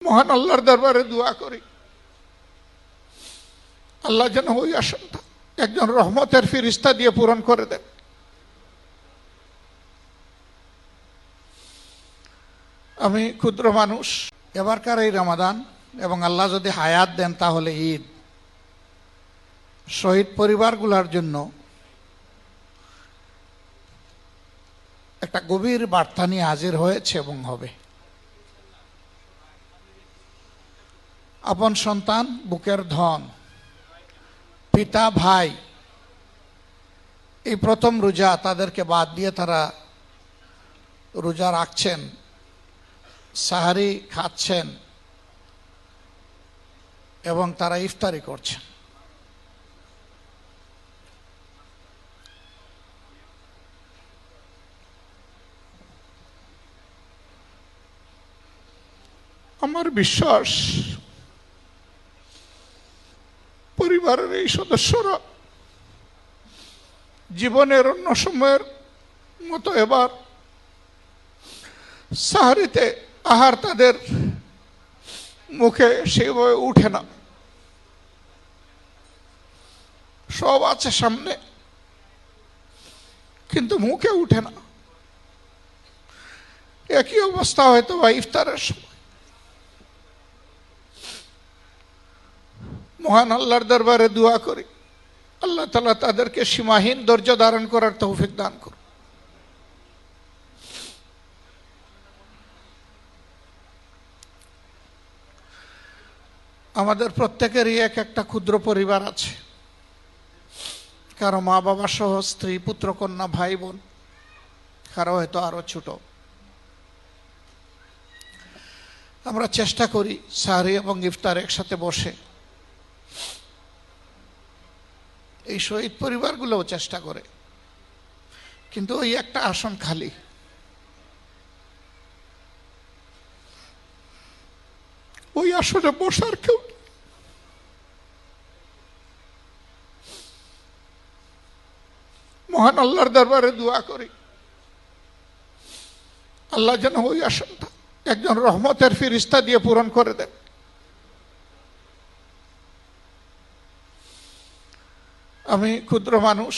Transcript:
মহান আল্লাহর দরবারে দোয়া করি, আল্লাহ যেন ওই আশাটা একজন রহমতের ফিরিস্তা দিয়ে পূরণ করে দেন। আমি ক্ষুদ্র মানুষ, এবারকার এই রমাদান এবং আল্লাহ যদি হায়াত দেন তাহলে ঈদ, শহীদ পরিবারগুলোর জন্য একটা গভীর বার্তা নিয়ে হাজির হয়েছে এবং হবে। আপন সন্তান, বুকের ধন, পিতা, ভাই, এই প্রথম রোজা তাদেরকে বাদ দিয়ে তারা রোজা রাখছেন, সাহারি খাচ্ছেন এবং তারা ইফতারি করছেন। আমার বিশ্বাস পরিবারের এই সদস্যরা জীবনের অন্য সময়ের মতো এবার সাহারিতে আহার তাদের মুখে সেইভাবে উঠে না। সব আছে সামনে কিন্তু মুখে উঠে না। একই অবস্থা হয়তো বা ইফতারের সময়। মহান আল্লাহর দরবারে দোয়া করি, আল্লাহ তাআলা তাদেরকে সীমাহীন ধৈর্য ধারণ করার তৌফিক দান করুন। আমাদের প্রত্যেকেরই এক একটা ক্ষুদ্র পরিবার আছে, কারো মা বাবা সহ স্ত্রী, পুত্র, কন্যা, ভাই বোন, কারো হয়তো আরো ছোট। আমরা চেষ্টা করি সাহরি এবং ইফতার একসাথে বসে। এই শহীদ পরিবারগুলোও চেষ্টা করে, কিন্তু ওই একটা আসন খালি। ওই আসনে বসার কেউ নেই। মহান আল্লাহর দরবারে দোয়া করি, আল্লাহ যেন ওই আসনটা একজন রহমতের ফিরিস্তা দিয়ে পূরণ করে দেন। আমি ক্ষুদ্র মানুষ,